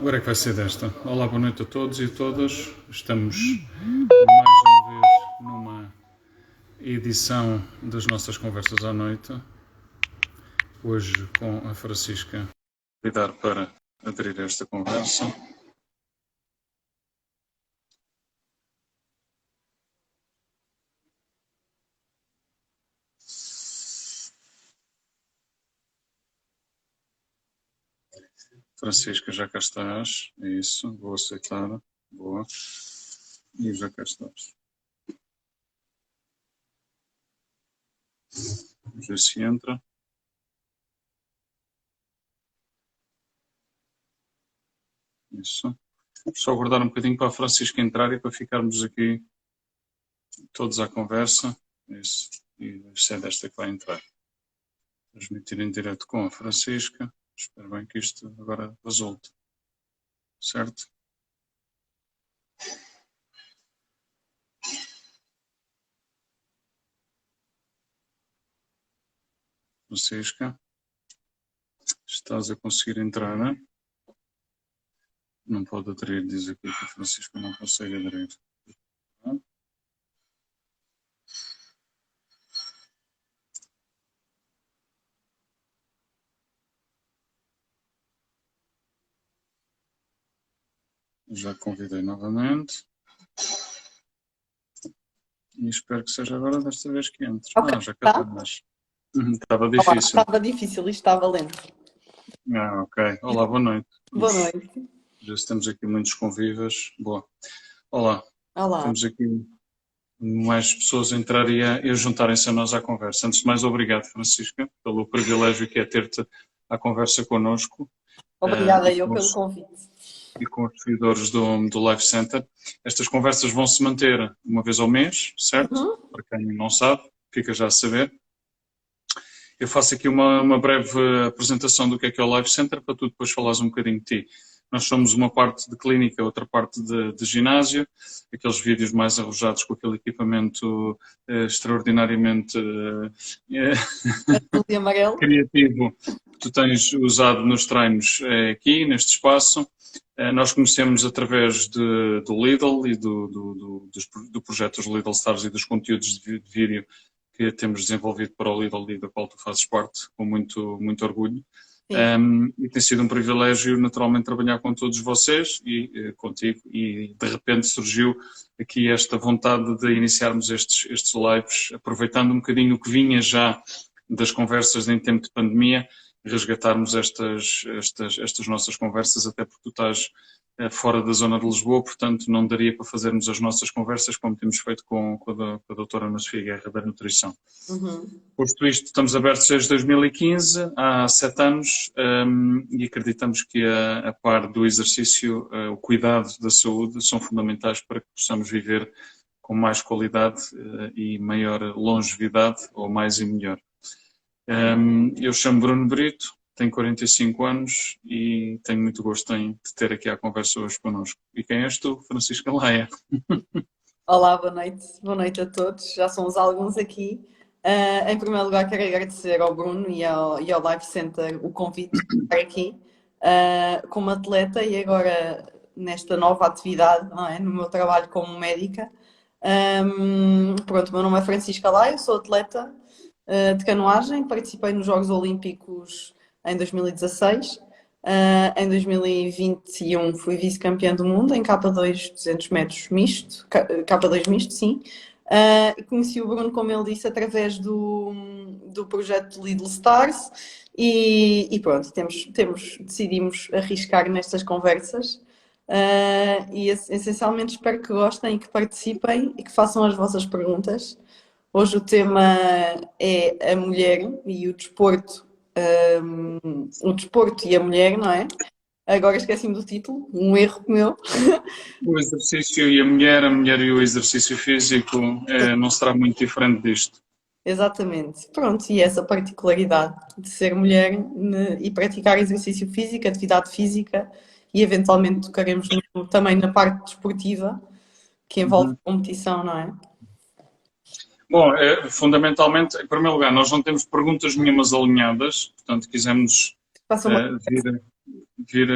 Agora é que vai ser desta. Olá, boa noite a todos e a todas. Estamos mais uma vez numa edição das nossas conversas à noite. Hoje com a Francisca. Convidar para aderir a esta conversa. Francisca, já cá estás. É isso, vou aceitar. Boa. E já cá estás. Vamos ver se entra. Isso. Só aguardar um bocadinho para a Francisca entrar e para ficarmos aqui todos à conversa. Isso. E se é desta que vai entrar. Transmitir em direto com a Francisca. Espero bem que isto agora resulte. Certo? Francisca, estás a conseguir entrar, não é? Não pode aderir, diz aqui que a Francisca não consegue aderir. Já convidei novamente. E espero que seja agora desta vez que entre. Ok, Já cá tá? estás. Estava Olá, difícil. estava difícil, isto estava lento. Ok. Olá, boa noite. Boa noite. Já temos aqui muitos convivas. Boa. Olá. Olá. Temos aqui mais pessoas a entrar e a juntarem-se a nós à conversa. Antes de mais, obrigado, Francisca, pelo privilégio que é ter-te à conversa connosco. Obrigada eu pelo convite. E com os seguidores do Live Center. Estas conversas vão se manter uma vez ao mês, certo? Para quem não sabe, fica já a saber. Eu faço aqui uma breve apresentação do que é o Live Center, para tu depois falares um bocadinho de ti. Nós somos uma parte de clínica, outra parte de ginásio, aqueles vídeos mais arrojados com aquele equipamento extraordinariamente criativo que tu tens usado nos treinos aqui, neste espaço. Nós conhecemos através do Lidl e do projeto dos Lidl Stars e dos conteúdos de vídeo que temos desenvolvido para o Lidl e da qual tu fazes parte, com muito, muito orgulho. E tem sido um privilégio, naturalmente, trabalhar com todos vocês e contigo. E, de repente, surgiu aqui esta vontade de iniciarmos estes lives, aproveitando um bocadinho o que vinha já das conversas em tempo de pandemia, resgatarmos estas nossas conversas, até porque tu estás fora da zona de Lisboa, portanto não daria para fazermos as nossas conversas como temos feito com a doutora Ana Sofia Guerra da Nutrição. Posto isto, estamos abertos desde 2015, há 7 anos, e acreditamos que a par do exercício, o cuidado da saúde são fundamentais para que possamos viver com mais qualidade e maior longevidade, ou mais e melhor. Eu chamo Bruno Brito, tenho 45 anos e tenho muito gosto em ter aqui a conversa hoje connosco. E quem és tu? Francisca Laia. Olá, boa noite. Boa noite a todos. Já somos alguns aqui. Em primeiro lugar, quero agradecer ao Bruno e ao Live Center o convite de estar aqui como atleta e agora nesta nova atividade, não é? No meu trabalho como médica. Pronto, o meu nome é Francisca Laia, sou atleta de canoagem, participei nos Jogos Olímpicos em 2016. Em 2021 fui vice-campeã do mundo em K2 200 metros misto, K2 misto, sim. Conheci o Bruno, como ele disse, através do projeto Lidl Stars e pronto, decidimos arriscar nestas conversas. E essencialmente espero que gostem e que participem e que façam as vossas perguntas. Hoje o tema é a mulher e o desporto e a mulher, não é? Agora esqueci-me do título, um erro meu. O exercício e a mulher e o exercício físico não será muito diferente disto. Exatamente. Pronto, e essa particularidade de ser mulher e praticar exercício físico, atividade física e eventualmente tocaremos também na parte desportiva que envolve competição, não é? Bom, fundamentalmente, em primeiro lugar, nós não temos perguntas nenhumas alinhadas, portanto, quisemos Faça uma... vir, vir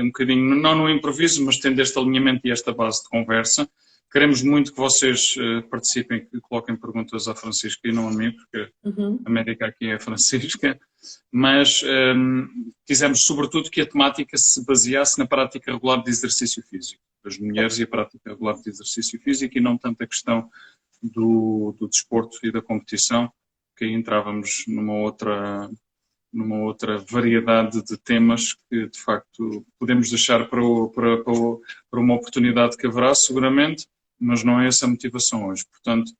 um bocadinho, não no improviso, mas tendo este alinhamento e esta base de conversa. Queremos muito que vocês participem, que coloquem perguntas à Francisca e não a mim, porque a médica aqui é a Francisca, mas quisemos sobretudo que a temática se baseasse na prática regular de exercício físico, das mulheres e a prática regular de exercício físico, e não tanto a questão do desporto e da competição, que aí entrávamos numa outra variedade de temas que, de facto, podemos deixar para uma oportunidade que haverá, seguramente, mas não é essa a motivação hoje. Portanto,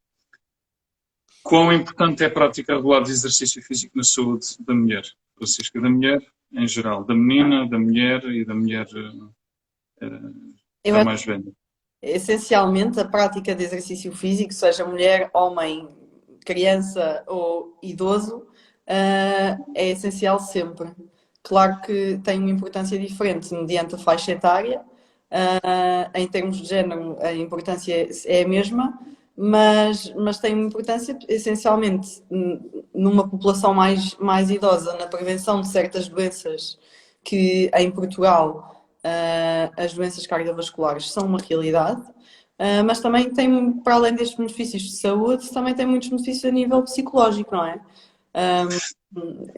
quão importante é a prática regular de exercício físico na saúde da mulher, Francisca? Da mulher, em geral, da menina, da mulher e da mulher já mais velha. Essencialmente, a prática de exercício físico, seja mulher, homem, criança ou idoso, é essencial sempre. Claro que tem uma importância diferente mediante a faixa etária. Em termos de género, a importância é a mesma, mas tem uma importância essencialmente numa população mais idosa, na prevenção de certas doenças que em Portugal as doenças cardiovasculares são uma realidade, mas também tem, para além destes benefícios de saúde, também tem muitos benefícios a nível psicológico, não é?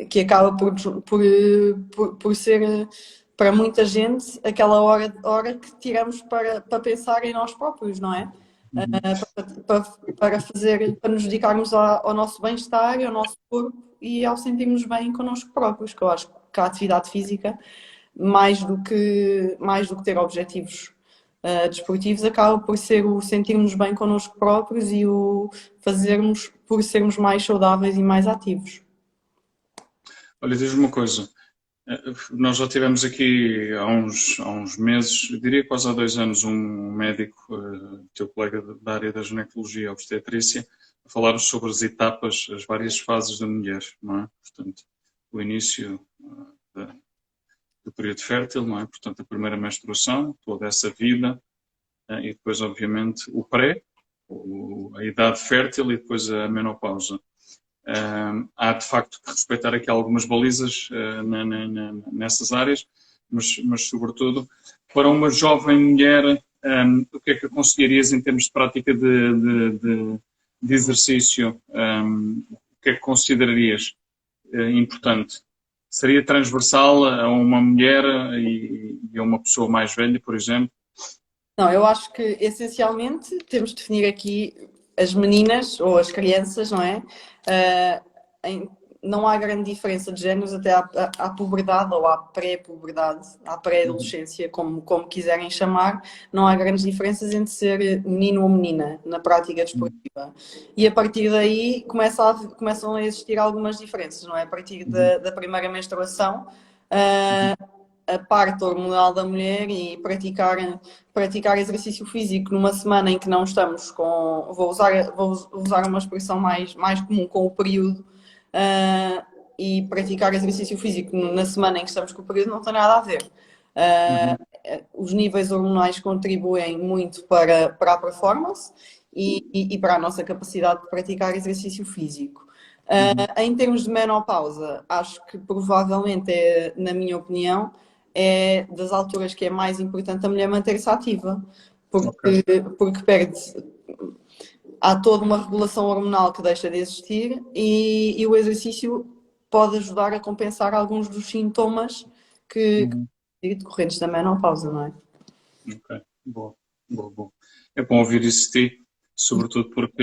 Que acaba por ser para muita gente aquela hora que tiramos para pensar em nós próprios, não é? Para nos dedicarmos ao nosso bem-estar, ao nosso corpo e ao sentirmos bem connosco próprios, que eu acho que a atividade física, mais do que ter objetivos desportivos, acaba por ser o sentirmos bem connosco próprios e o fazermos por sermos mais saudáveis e mais ativos. Olha, diz-me uma coisa. Nós já tivemos aqui há uns meses, eu diria quase há 2 anos, um médico, teu colega da área da ginecologia e obstetrícia, a falar sobre as etapas, as várias fases da mulher, não é? Portanto, o início do período fértil, não é? Portanto, a primeira menstruação, toda essa vida, e depois, obviamente, o pré, a idade fértil e depois a menopausa. Há de facto que respeitar aqui algumas balizas nessas áreas, mas sobretudo para uma jovem mulher, o que é que aconselharias em termos de prática de exercício? O que é que considerarias importante? Seria transversal a uma mulher e a uma pessoa mais velha, por exemplo? Não, eu acho que essencialmente temos de definir aqui as meninas ou as crianças, não é? Não há grande diferença de géneros até à puberdade ou à pré-puberdade, à pré-adolescência, como quiserem chamar. Não há grandes diferenças entre ser menino ou menina na prática desportiva. E a partir daí começam a existir algumas diferenças, não é? A partir da primeira menstruação, a parte hormonal da mulher e praticar exercício físico numa semana em que não estamos com... Vou usar uma expressão mais comum, com o período, e praticar exercício físico na semana em que estamos com o período não tem nada a ver. Os níveis hormonais contribuem muito para a performance e para a nossa capacidade de praticar exercício físico. Em termos de menopausa, acho que provavelmente, na minha opinião, é das alturas que é mais importante a mulher manter-se ativa, porque perde. Há toda uma regulação hormonal que deixa de existir e o exercício pode ajudar a compensar alguns dos sintomas que decorrentes da menopausa, não é? Ok, boa. É bom ouvir isso de ti, sobretudo porque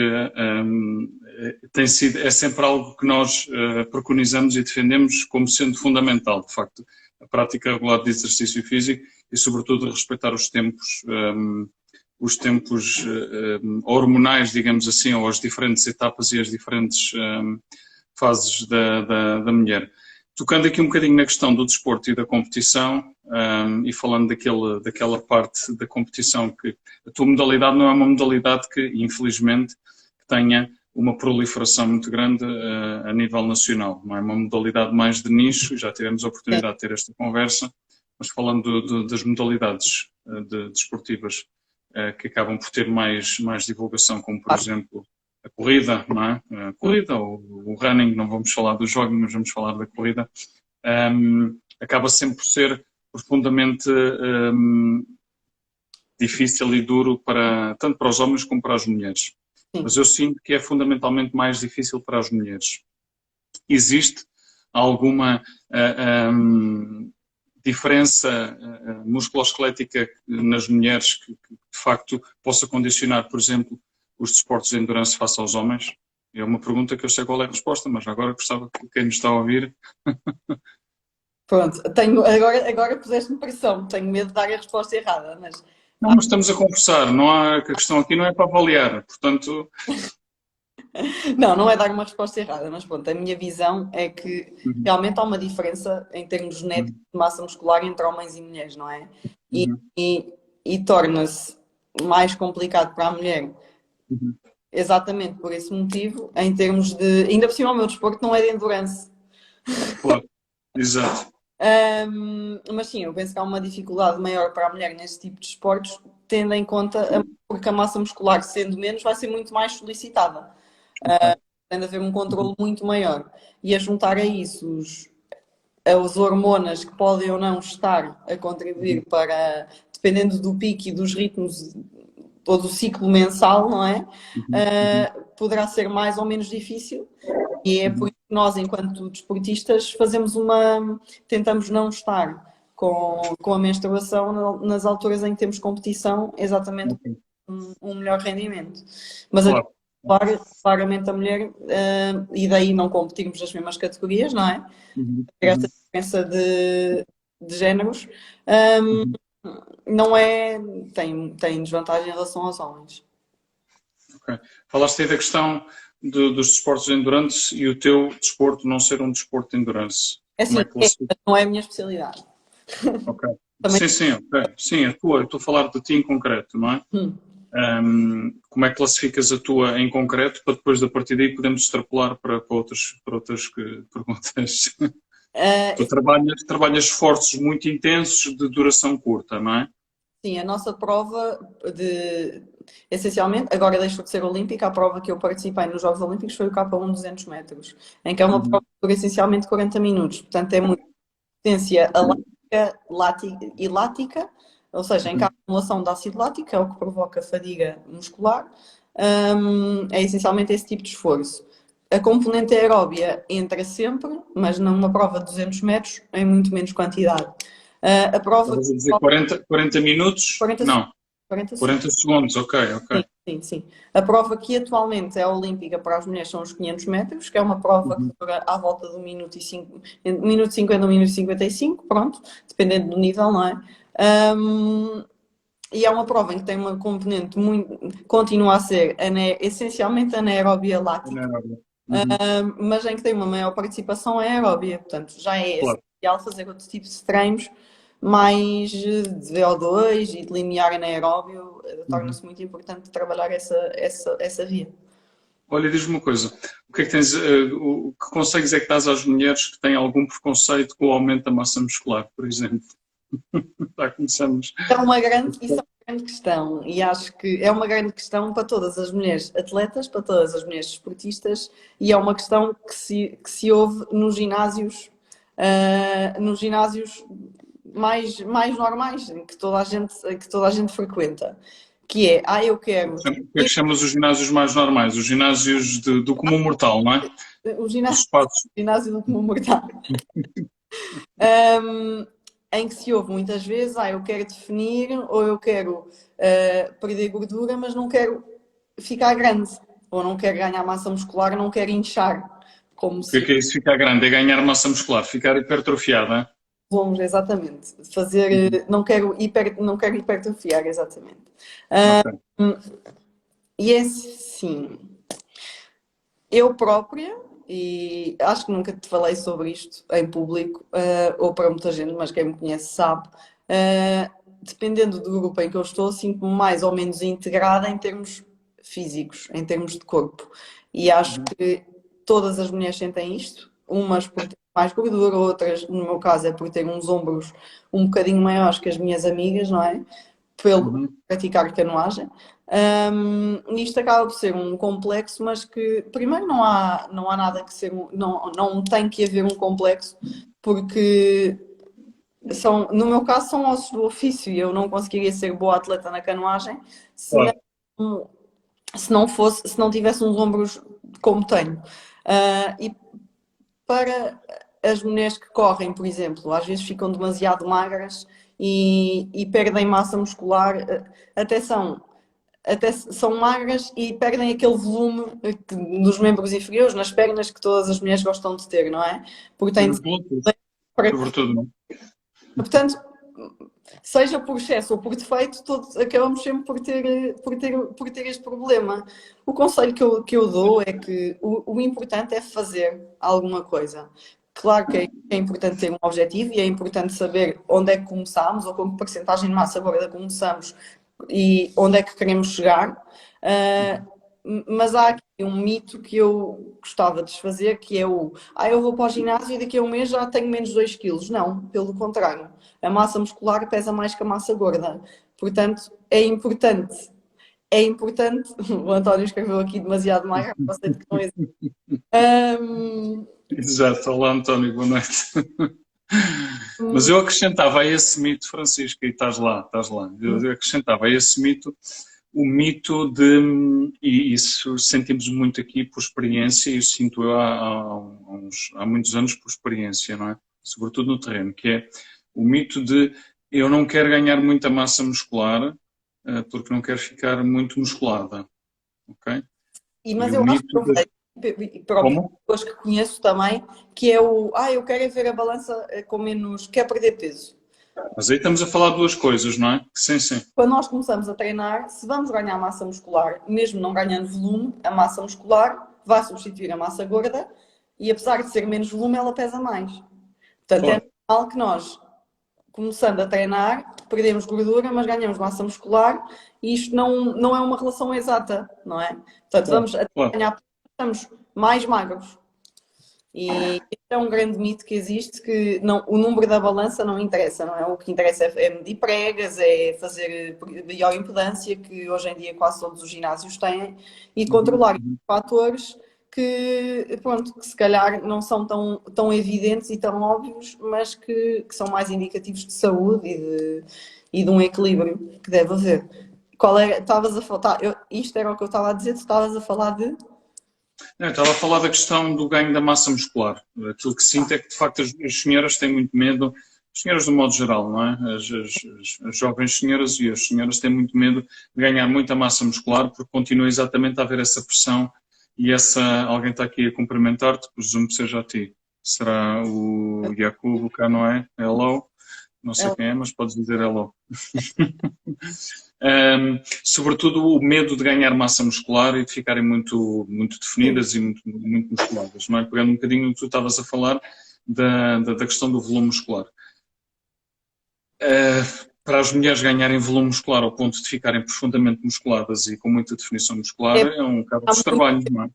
é sempre algo que nós preconizamos e defendemos como sendo fundamental, de facto, a prática regular de exercício físico e, sobretudo, respeitar os tempos hormonais, digamos assim, ou as diferentes etapas e as diferentes fases da mulher. Tocando aqui um bocadinho na questão do desporto e da competição, e falando daquela parte da competição, que a tua modalidade não é uma modalidade que, infelizmente, tenha uma proliferação muito grande a nível nacional. Não é uma modalidade mais de nicho, já tivemos a oportunidade de ter esta conversa, mas falando das modalidades desportivas que acabam por ter mais divulgação, como por exemplo a corrida, não é? A corrida ou o running, não vamos falar do jogging, mas vamos falar da corrida. acaba sempre por ser profundamente difícil e duro tanto para os homens como para as mulheres. Sim. Mas eu sinto que é fundamentalmente mais difícil para as mulheres. Existe alguma diferença musculoesquelética nas mulheres que, de facto, possa condicionar, por exemplo, os desportos de endurance face aos homens? É uma pergunta que eu sei qual é a resposta, mas agora gostava que quem nos está a ouvir... Pronto, agora puseste-me pressão, tenho medo de dar a resposta errada, mas... Não, mas estamos a conversar, não há, a questão aqui não é para avaliar, portanto... Não é dar uma resposta errada, mas pronto, a minha visão é que realmente há uma diferença em termos genéticos de massa muscular entre homens e mulheres, não é? E torna-se mais complicado para a mulher, exatamente por esse motivo, em termos de... Ainda por cima o meu desporto não é de endurance. Claro, exato. Mas sim, eu penso que há uma dificuldade maior para a mulher nesse tipo de esportes, tendo em conta porque a massa muscular, sendo menos, vai ser muito mais solicitada. Tem de haver um controle muito maior. E a juntar a isso as hormonas que podem ou não estar a contribuir para, dependendo do pico e dos ritmos, todo o ciclo mensal, não é? Poderá ser mais ou menos difícil. E é por isso que nós, enquanto desportistas, tentamos não estar com a menstruação nas alturas em que temos competição, exatamente um melhor rendimento. Mas claramente a mulher, e daí não competirmos nas mesmas categorias, não é? Essa diferença de géneros, não é, tem desvantagem em relação aos homens. Okay. Falaste aí da questão dos desportos de endurance e o teu desporto não ser um desporto de endurance. É assim, não é a minha especialidade. Ok. Sim, ok. Sim, a tua. Eu estou a falar de ti em concreto, não é? Como é que classificas a tua em concreto para depois, da partir daí, podemos extrapolar para outras perguntas? Tu trabalhas esforços muito intensos de duração curta, não é? Sim, a nossa prova essencialmente, agora deixou de ser olímpica, a prova que eu participei nos Jogos Olímpicos foi o K1 200 metros, em que é uma prova que dura essencialmente 40 minutos, portanto é muita potência lática e lática, ou seja, em que há acumulação de ácido lático, é o que provoca fadiga muscular, é essencialmente esse tipo de esforço. A componente aeróbia entra sempre, mas numa prova de 200 metros em muito menos quantidade. A prova... Estás a dizer 40 minutos? 40 não. 40 40 segundos, ok. Sim. A prova que atualmente é olímpica para as mulheres são os 500 metros, que é uma prova que dura à volta de 1 minuto e 50, 1 minuto e 55, pronto, dependendo do nível, não é? E é uma prova em que tem uma componente continua a ser essencialmente anaeróbia lática, mas em que tem uma maior participação aeróbia, portanto já é essencial fazer outro tipo de treinos mais de VO2 e de limiar anaeróbio, torna-se muito importante trabalhar essa via. Olha, diz-me uma coisa, o que é que tens, que conselhos é que dás às mulheres que têm algum preconceito com o aumento da massa muscular, por exemplo? Já começamos. Isso é uma grande questão e acho que é uma grande questão para todas as mulheres atletas, para todas as mulheres desportistas e é uma questão que se ouve nos ginásios mais normais, que toda a gente frequenta, que é, eu quero... O que é que chamas os ginásios mais normais? Os ginásios do comum mortal, não é? O ginásio do comum mortal. Em que se ouve muitas vezes, eu quero definir ou eu quero perder gordura, mas não quero ficar grande, ou não quero ganhar massa muscular, não quero inchar. O que é isso ficar grande? É ganhar massa muscular, ficar hipertrofiada? Vamos, exatamente. Não quero hipertrofiar, exatamente. E é assim, eu própria, e acho que nunca te falei sobre isto em público, ou para muita gente, mas quem me conhece sabe, dependendo do grupo em que eu estou, sinto-me mais ou menos integrada em termos físicos, em termos de corpo. E acho que todas as mulheres sentem isto, umas por ter mais gordura, outras, no meu caso, é por ter uns ombros um bocadinho maiores que as minhas amigas, não é? Pelo praticar canoagem. Isto acaba por ser um complexo, mas que primeiro não há nada que ser, não tem que haver um complexo, porque no meu caso, são ossos do ofício e eu não conseguiria ser boa atleta na canoagem se Claro. se não tivesse uns ombros como tenho. E para as mulheres que correm, por exemplo, às vezes ficam demasiado magras e perdem massa muscular, até são magras e perdem aquele volume nos membros inferiores, nas pernas, que todas as mulheres gostam de ter, não é? Porque tem de Sobretudo, não. Portanto, seja por excesso ou por defeito, todos acabamos sempre por ter este problema. O conselho que eu dou é que o importante é fazer alguma coisa. Claro que é importante ter um objetivo e é importante saber onde é que começamos ou com que percentagem de massa gorda começamos e onde é que queremos chegar. Mas há aqui um mito que eu gostava de desfazer, que é eu vou para o ginásio e daqui a um mês já tenho menos 2 quilos. Não, pelo contrário. A massa muscular pesa mais que a massa gorda. Portanto, é importante. O António escreveu aqui demasiado mais, você que não existe. Exato. Olá, António, boa noite. Mas eu acrescentava a esse mito, Francisco, e estás lá. Eu acrescentava a esse mito o mito de, e isso sentimos muito aqui por experiência, e sinto eu há muitos anos por experiência, não é? Sobretudo no terreno, que é o mito de eu não quero ganhar muita massa muscular porque não quero ficar muito musculada, ok? Mas eu acho que próprias pessoas que conheço também, que é eu quero ver a balança com menos, quer perder peso. Mas aí estamos a falar de duas coisas, não é? Sim. Quando nós começamos a treinar, se vamos ganhar massa muscular, mesmo não ganhando volume, a massa muscular vai substituir a massa gorda e apesar de ser menos volume, ela pesa mais. Portanto, é normal que nós, começando a treinar, perdemos gordura, mas ganhamos massa muscular e isto não é uma relação exata, não é? Portanto, vamos a ganhar, estamos mais magros. E este é um grande mito que existe, que o número da balança não interessa, não é? O que interessa é medir pregas, é fazer bioimpedância, que hoje em dia quase todos os ginásios têm, e controlar fatores que se calhar não são tão evidentes e tão óbvios, mas que são mais indicativos de saúde e de um equilíbrio que deve haver. Estavas a falar, isto era o que eu estava a dizer, tu estavas a falar de... Eu estava a falar da questão do ganho da massa muscular. Aquilo que sinto é que, de facto, as senhoras têm muito medo, as senhoras do modo geral, não é? As jovens senhoras e as senhoras têm muito medo de ganhar muita massa muscular porque continua exatamente a haver essa pressão e alguém está aqui a cumprimentar-te, presumo que seja a ti. Será o Jacobo cá, não é? Hello? Não sei quem é, mas podes dizer hello. Sobretudo o medo de ganhar massa muscular e de ficarem muito definidas e muito musculadas, não é? Pegando um bocadinho o que tu estavas a falar da questão do volume muscular. Para as mulheres ganharem volume muscular ao ponto de ficarem profundamente musculadas e com muita definição muscular é um bocado de trabalho, não é?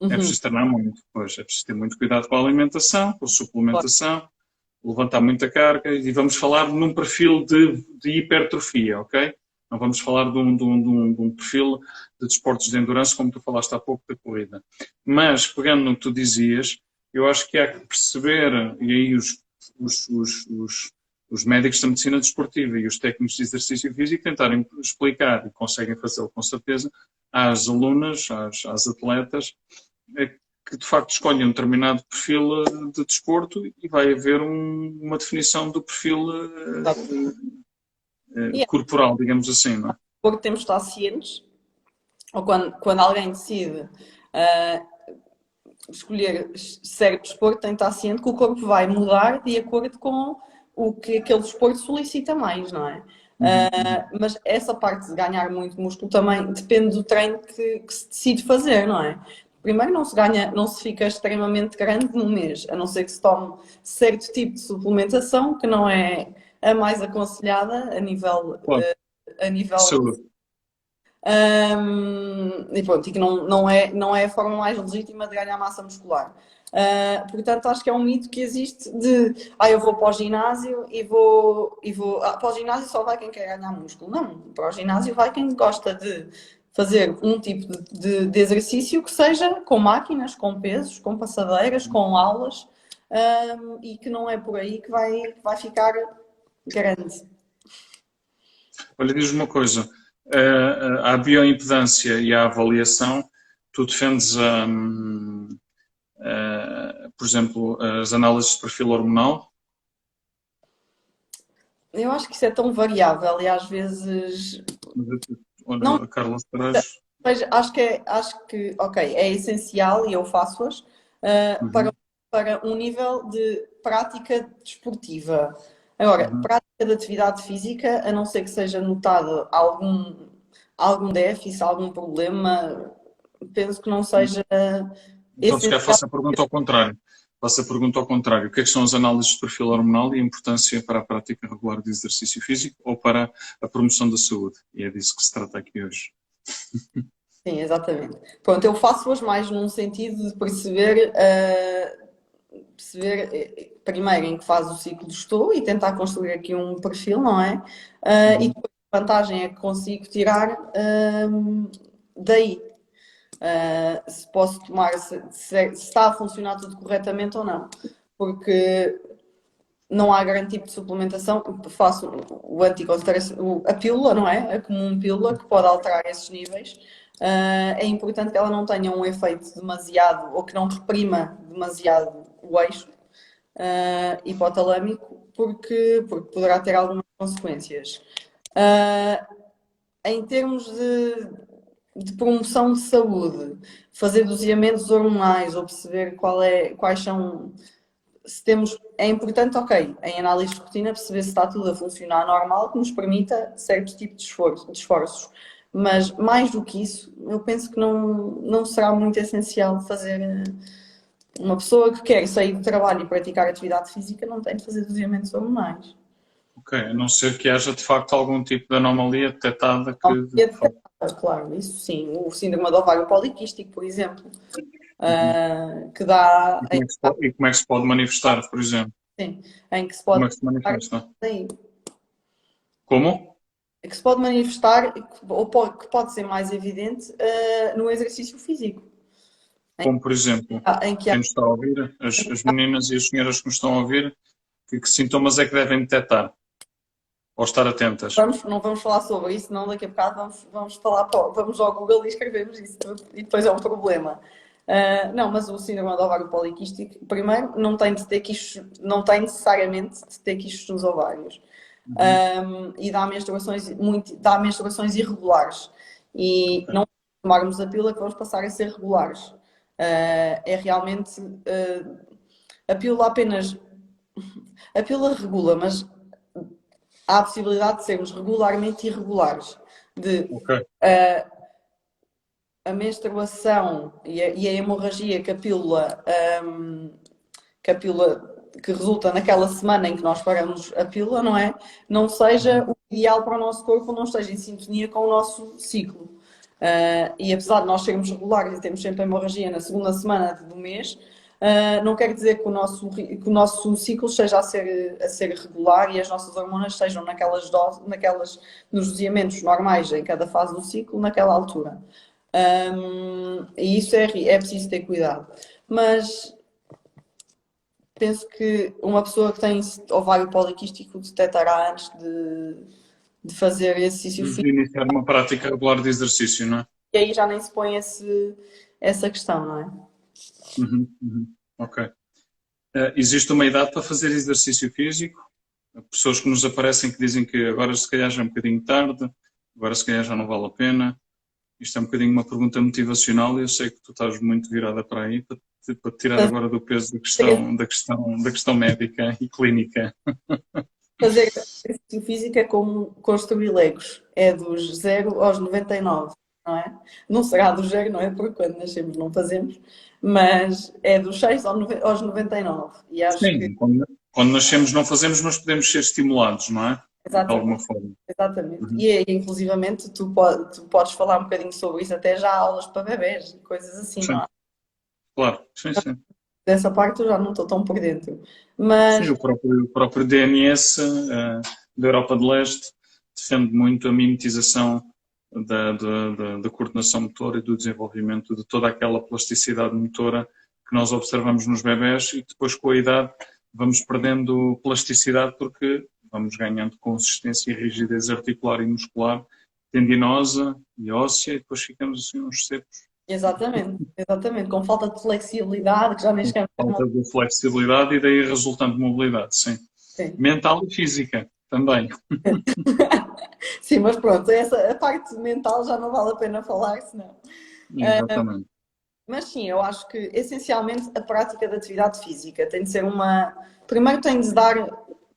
É preciso treinar muito, pois, é preciso ter muito cuidado com a alimentação, com a suplementação, levantar muita carga e vamos falar num perfil de hipertrofia, ok? Não vamos falar de um perfil de desportos de endurance, como tu falaste há pouco da corrida. Mas, pegando no que tu dizias, eu acho que há que perceber, e aí os médicos da medicina desportiva e os técnicos de exercício físico tentarem explicar, e conseguem fazê-lo com certeza, às alunas, às atletas, que de facto escolhem um determinado perfil de desporto e vai haver uma definição do perfil corporal, digamos assim, não é? Porque temos de estar cientes, ou quando alguém decide escolher certo desporto, tem de estar ciente que o corpo vai mudar de acordo com o que aquele desporto solicita mais, não é? Mas essa parte de ganhar muito músculo também depende do treino que se decide fazer, não é? Primeiro não se fica extremamente grande num mês, a não ser que se tome certo tipo de suplementação, que não é a mais aconselhada a nível saúde. E pronto, e que não é a forma mais legítima de ganhar massa muscular. Portanto, acho que é um mito que existe de eu vou para o ginásio e vou para o ginásio só vai quem quer ganhar músculo. Não, para o ginásio vai quem gosta de fazer um tipo de exercício que seja com máquinas, com pesos, com passadeiras, com aulas, e que não é por aí que vai ficar grande. Olha, diz uma coisa. A bioimpedância e a avaliação, tu defendes, por exemplo, as análises de perfil hormonal? Eu acho que isso é tão variável e às vezes não. Olha, a Carla Serage. Mas acho que, ok, é essencial e eu faço-as Uhum, para um nível de prática desportiva. Agora, uhum. prática de atividade física, a não ser que seja notado algum déficit, algum problema, penso que não seja Então, se calhar essencial. faço a pergunta ao contrário. Faço a pergunta ao contrário. O que é que são as análises de perfil hormonal e a importância para a prática regular de exercício físico ou para a promoção da saúde? E é disso que se trata aqui hoje. Sim, exatamente. Pronto, eu faço-as mais num sentido de perceber primeiro em que fase do ciclo estou e tentar construir aqui um perfil, não é? E Uhum. depois a vantagem é que consigo tirar daí. Se posso tomar, se está a funcionar tudo corretamente ou não. Porque não há grande tipo de suplementação. Faço o anticoncepcional, a pílula, não é? A comum pílula que pode alterar esses níveis. É importante que ela não tenha um efeito demasiado ou que não reprima demasiado o eixo hipotalâmico, porque poderá ter algumas consequências. Em termos de promoção de saúde, fazer doseamentos hormonais ou perceber quais são. Se temos, é importante, ok, em análise de rotina, perceber se está tudo a funcionar normal, que nos permita certo tipo de esforços. Mas mais do que isso, eu penso que não será muito essencial fazer. Uma pessoa que quer sair do trabalho e praticar atividade física não tem de fazer doseamentos hormonais. Ok, a não ser que haja de facto algum tipo de anomalia detectada Não que de é facto. detectável, claro, isso sim. O síndrome do ovário poliquístico, por exemplo, Uhum. que dá E como é que se pode manifestar, por exemplo? sim, em que se Como pode é que se manifesta? aí, Como? que se pode manifestar ou que pode ser mais evidente no exercício físico, Como, por exemplo, em que há, quem nos está a ouvir, as meninas e as senhoras que nos estão a ouvir, que sintomas é que devem detectar ou estar atentas? não vamos falar sobre isso, senão daqui a bocado vamos falar, vamos ao Google e escrevemos isso tudo, e depois é um problema. Não, mas o síndrome do ovário poliquístico, primeiro, não tem de ter quistos, não tem necessariamente de ter quistos nos ovários. Uhum. E dá menstruações irregulares. E Ok. não tomarmos a pílula que vamos passar a ser regulares. É realmente a pílula apenas. A pílula regula, mas há a possibilidade de sermos regularmente irregulares. De Ok. a menstruação e a hemorragia que a pílula que resulta naquela semana em que nós paramos a pílula, não é? Não seja Uhum. o ideal para o nosso corpo, não esteja em sintonia com o nosso ciclo. E apesar de nós sermos regulares e termos sempre a hemorragia na segunda semana do mês, não quer dizer que o nosso ciclo esteja a ser regular e as nossas hormonas estejam naquelas doses, nos doseamentos normais em cada fase do ciclo, naquela altura. E isso é preciso ter cuidado. Mas penso que uma pessoa que tem ovário poliquístico detectará antes de fazer exercício De físico iniciar uma prática regular de exercício, não é? e aí já nem se põe essa questão, não é? Uhum. Uhum. Ok. Existe uma idade para fazer exercício físico? Pessoas que nos aparecem que dizem que agora se calhar já é um bocadinho tarde, agora se calhar já não vale a pena. Isto é um bocadinho uma pergunta motivacional e eu sei que tu estás muito virada para aí, para te tirar agora do peso da questão médica e clínica. Fazer exercício físico é como construir legos. É dos 0 aos 99, não é? Não será do 0, não é? Porque quando nascemos não fazemos, mas é dos 6 aos 99. E acho que, Sim, quando nascemos não fazemos, mas podemos ser estimulados, não é? De alguma exatamente, forma. exatamente. Uhum. E inclusivamente tu podes falar um bocadinho sobre isso, até já há aulas para bebés e coisas assim, não Sim, é? claro. Sim, sim. Dessa parte eu já não estou tão por dentro. Sim, Mas o próprio DNS da Europa de Leste defende muito a mimetização da coordenação motora e do desenvolvimento de toda aquela plasticidade motora que nós observamos nos bebés e depois com a idade vamos perdendo plasticidade porque vamos ganhando consistência e rigidez articular e muscular, tendinosa e óssea e depois ficamos assim uns secos. Exatamente, exatamente. Com falta de flexibilidade, que já nem chegamos a Falta de flexibilidade e daí resultante mobilidade, sim. sim. Mental e física também. Sim, mas pronto, a parte mental já não vale a pena falar, senão. Exatamente. Mas sim, eu acho que essencialmente a prática da atividade física tem de ser uma. Primeiro tem de dar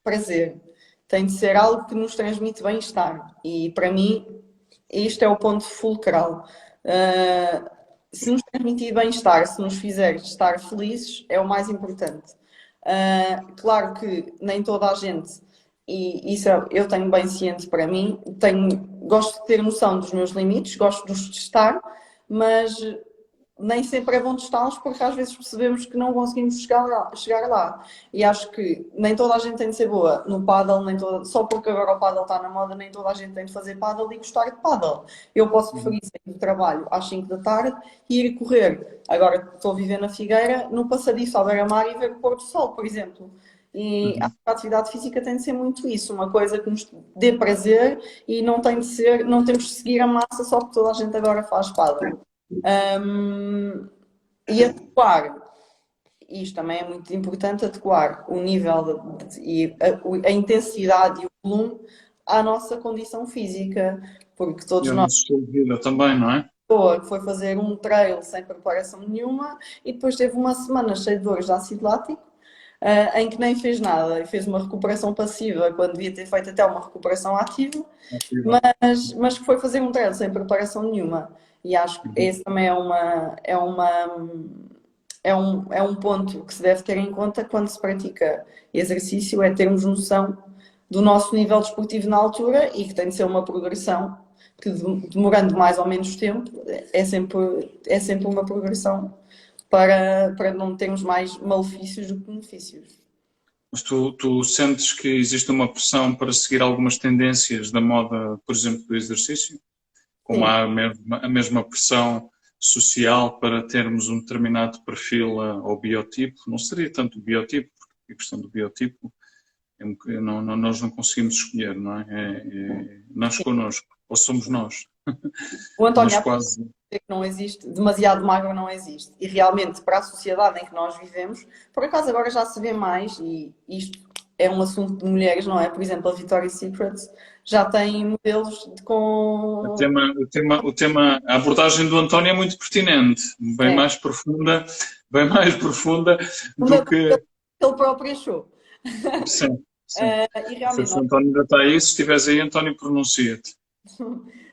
prazer, tem de ser algo que nos transmite bem-estar. E para mim, isto é o ponto fulcral. Se nos transmitir bem-estar, se nos fizer estar felizes, é o mais importante. Claro que nem toda a gente, e isso eu tenho bem ciente para mim, gosto de ter noção dos meus limites, gosto de os testar, mas nem sempre é bom testá-los porque às vezes percebemos que não conseguimos chegar lá. E acho que nem toda a gente tem de ser boa no paddle, só porque agora o paddle está na moda, nem toda a gente tem de fazer paddle e gostar de paddle. Eu posso preferir sair do trabalho às 5 da tarde e ir correr. Agora estou a viver na Figueira, no passadiço ao beira-mar e ver o pôr do sol, por exemplo. E a atividade física tem de ser muito isso, uma coisa que nos dê prazer e não temos de seguir a massa só porque toda a gente agora faz paddle. E adequar, isto também é muito importante, adequar o nível e a intensidade e o volume à nossa condição física, porque todos E o nós, nosso estilo de vida também, não é? pessoa que foi fazer um trail sem preparação nenhuma e depois teve uma semana cheia de dores de ácido lático, em que nem fez nada e fez uma recuperação passiva quando devia ter feito até uma recuperação ativa, mas que foi fazer um trail sem preparação nenhuma. E acho que esse também é um ponto que se deve ter em conta quando se pratica exercício, é termos noção do nosso nível desportivo na altura e que tem de ser uma progressão que demorando mais ou menos tempo é sempre uma progressão para não termos mais malefícios do que benefícios. Mas tu sentes que existe uma pressão para seguir algumas tendências da moda, por exemplo, do exercício? Como Sim. há a mesma pressão social para termos um determinado perfil ou biotipo? Não seria tanto o biotipo, porque a questão do biotipo nós não conseguimos escolher, não é? Nós connosco, ou somos nós. O Mas António quase. que não existe, demasiado magro não existe. E realmente, para a sociedade em que nós vivemos, por acaso agora já se vê mais, e isto é um assunto de mulheres, não é? Por exemplo, a Victoria's Secret já tem modelos O com. tema, a abordagem do António é muito pertinente, É, bem mais profunda do que. ele próprio achou. Sim, sim. E Não sei realmente, se o António ainda está aí, se estiveres aí, António, pronuncia-te.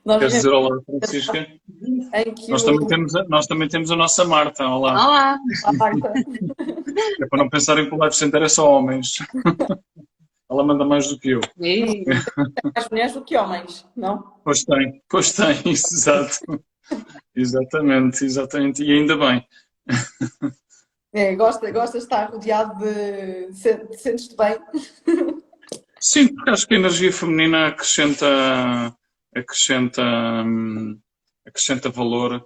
nós Queres vivemos dizer olá, Francisca? em que Nós também temos a nossa Marta, olá. Olá! a Marta É para não pensarem que o Life Center é só homens. Ela manda mais do que eu. Ei, tem mais mulheres do que homens, não? Pois tem, exato. Exatamente. E ainda bem. É, gosta de estar rodeado de. Sentes-te bem? Sim, porque acho que a energia feminina acrescenta, acrescenta valor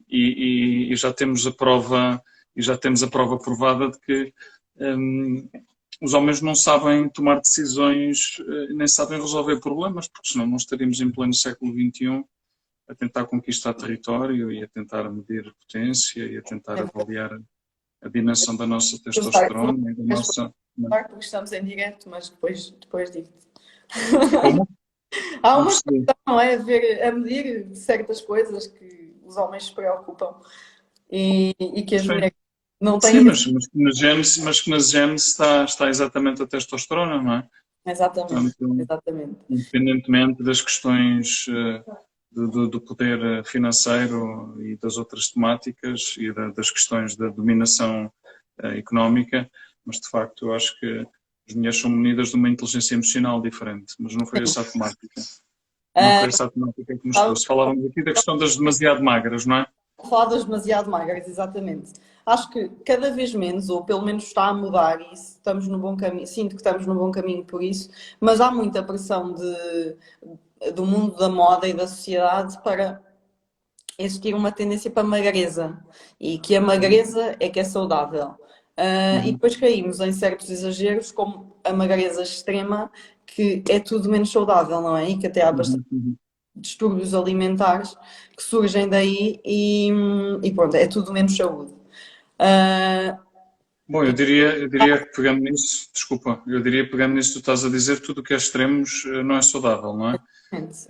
e já temos a prova provada de que os homens não sabem tomar decisões nem sabem resolver problemas, porque senão não estaríamos em pleno século XXI a tentar conquistar território e a tentar medir potência e a tentar avaliar a dimensão da nossa testosterona e da nossa... Porque estamos em direto, mas depois digo-te. Como? Há Não uma percebi. questão, não é? A medir certas coisas que os homens se preocupam e que as Sim. mulheres não Sim, têm. mas que na gênese está exatamente a testosterona, não é? Exatamente, Portanto, exatamente. independentemente das questões do poder financeiro e das outras temáticas e das questões da dominação económica, mas de facto eu acho que as mulheres são munidas de uma inteligência emocional diferente, mas não foi essa a temática. Não foi essa a temática que nos trouxe. Falávamos aqui da questão das demasiado magras, não é? Falar das demasiado magras, exatamente. Acho que cada vez menos, ou pelo menos está a mudar, e estamos no bom caminho, sinto que estamos no bom caminho por isso, mas há muita pressão do mundo da moda e da sociedade para existir uma tendência para magreza e que a magreza é que é saudável. E Uhum, depois caímos em certos exageros, como a magreza extrema, que é tudo menos saudável, não é? E que até há bastante uhum, uhum. distúrbios alimentares que surgem daí e pronto, é tudo menos saúde. Ah, Bom, eu diria que pegando nisso, desculpa, eu diria que pegando nisso que tu estás a dizer, tudo o que é extremos não é saudável, não é?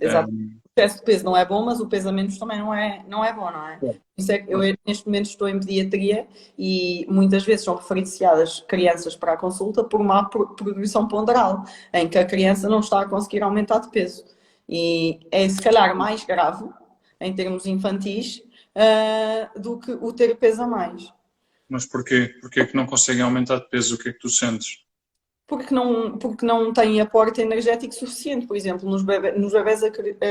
Exato. O excesso de peso não é bom, mas o peso a menos também não é bom, não é? Claro, Por isso é que eu claro. neste momento estou em pediatria e muitas vezes são referenciadas crianças para a consulta por má progressão ponderal, em que a criança não está a conseguir aumentar de peso. E é se calhar mais grave, em termos infantis, do que o ter peso a mais. Mas porquê? Porquê é que não conseguem aumentar de peso? O que é que tu sentes? Porque não tem aporte energético suficiente. Por exemplo, nos bebés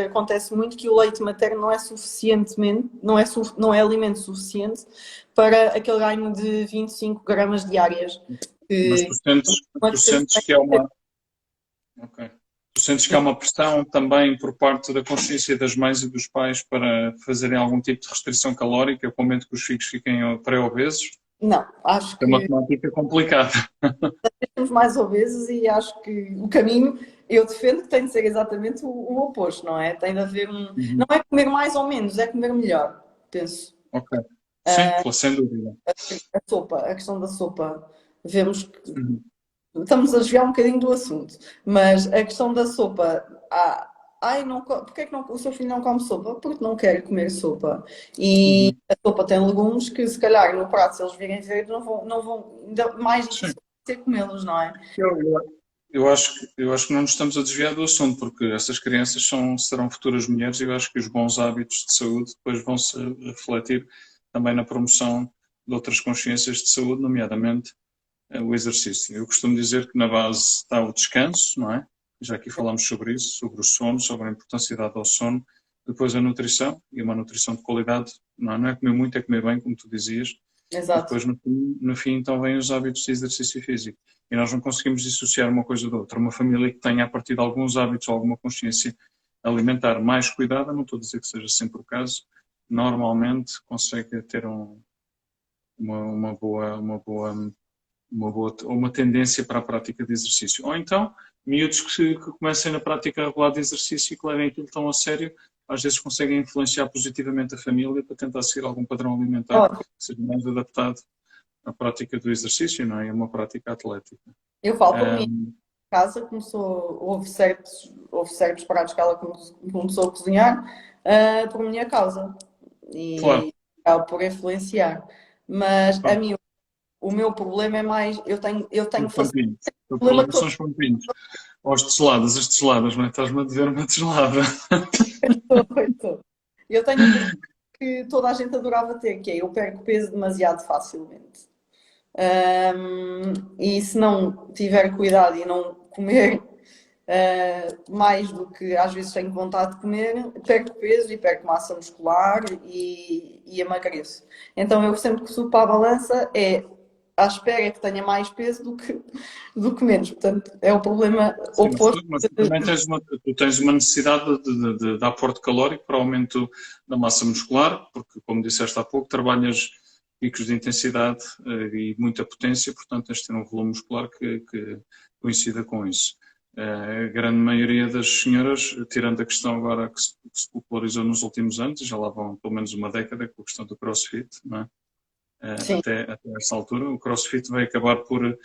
acontece muito que o leite materno não é suficientemente, não é alimento suficiente para aquele ganho de 25 gramas diárias. Mas Que uma tu criança sentes que há uma, ok. Tu sentes que há uma pressão também por parte da consciência das mães e dos pais para fazerem algum tipo de restrição calórica, com medo que os filhos fiquem pré-obesos? não, acho É uma que temática complicada. temos mais obesos e acho que o caminho, eu defendo que tem de ser exatamente o oposto, não é? Tem de haver não Uhum. é comer mais ou menos, é comer melhor, penso. Ok. Sim, sem dúvida. A sopa, a questão da sopa, vemos que Uhum. estamos a desviar um bocadinho do assunto, mas a questão da sopa, ai, não, porque é que o seu filho não come sopa? Porque não quer comer sopa. E Uhum. a sopa tem legumes que, se calhar, no prato, se eles virem verdes, não vão, ainda mais Sim. difícil vai ser comê-los, não é? Eu acho que não nos estamos a desviar do assunto, porque essas crianças serão futuras mulheres e eu acho que os bons hábitos de saúde depois vão se refletir também na promoção de outras consciências de saúde, nomeadamente o exercício. Eu costumo dizer que na base está o descanso, não é? Já aqui falámos sobre isso, sobre o sono, sobre a importância dada ao sono, depois a nutrição, e uma nutrição de qualidade, não é comer muito, é comer bem, como tu dizias, e Exato. depois no fim então vêm os hábitos de exercício físico. E nós não conseguimos dissociar uma coisa da outra. Uma família que tenha a partir de alguns hábitos, alguma consciência alimentar mais cuidada, não estou a dizer que seja sempre o caso, normalmente consegue ter uma boa, uma tendência para a prática de exercício. Ou então, miúdos que comecem na prática regular de exercício e que levem aquilo tão a sério, às vezes conseguem influenciar positivamente a família para tentar seguir algum padrão alimentar que Ó, seja mais adaptado à prática do exercício, não é? É uma prática atlética. eu falo por mim, em Um, casa houve certos pratos que ela começou a cozinhar, por minha causa. claro, E acaba por influenciar. Mas a claro. mim o meu problema é mais, eu tenho Os pampinhos. O problema problema todo são os pampinhos. Ou as desseladas, não é? Estás-me a dever uma deselada. todo. Eu tenho um problema que toda a gente adorava ter, que é eu perco peso demasiado facilmente. E se não tiver cuidado e não comer mais do que às vezes tenho vontade de comer, perco peso e perco massa muscular e emagreço. Então eu sempre que subo para a balança é à espera que tenha mais peso do que menos. Portanto, é o problema Sim, oposto. mas tu também tu tens uma necessidade de aporte calórico para o aumento da massa muscular, porque, como disseste há pouco, trabalhas picos de intensidade e muita potência, portanto, tens de ter um volume muscular que coincida com isso. A grande maioria das senhoras, tirando a questão agora que se popularizou nos últimos anos, já lá vão pelo menos uma década com a questão do CrossFit, não é? Sim, Até essa altura. O CrossFit vai acabar por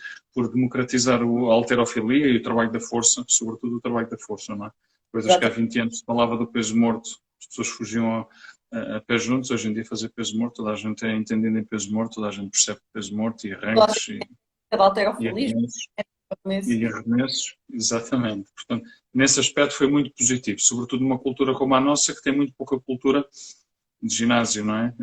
democratizar a halterofilia e o trabalho da força, sobretudo o trabalho da força, não é? Coisas que há exatamente. 20 anos se falava do peso morto, as pessoas fugiam a pés juntos, hoje em dia fazer peso morto, toda a gente é entendido em peso morto, toda a gente percebe peso morto e Toda a arranques gente de e halterofilismo, arremessos, nesse. e arremessos, exatamente. Portanto, nesse aspecto foi muito positivo, sobretudo numa cultura como a nossa, que tem muito pouca cultura de ginásio, não é?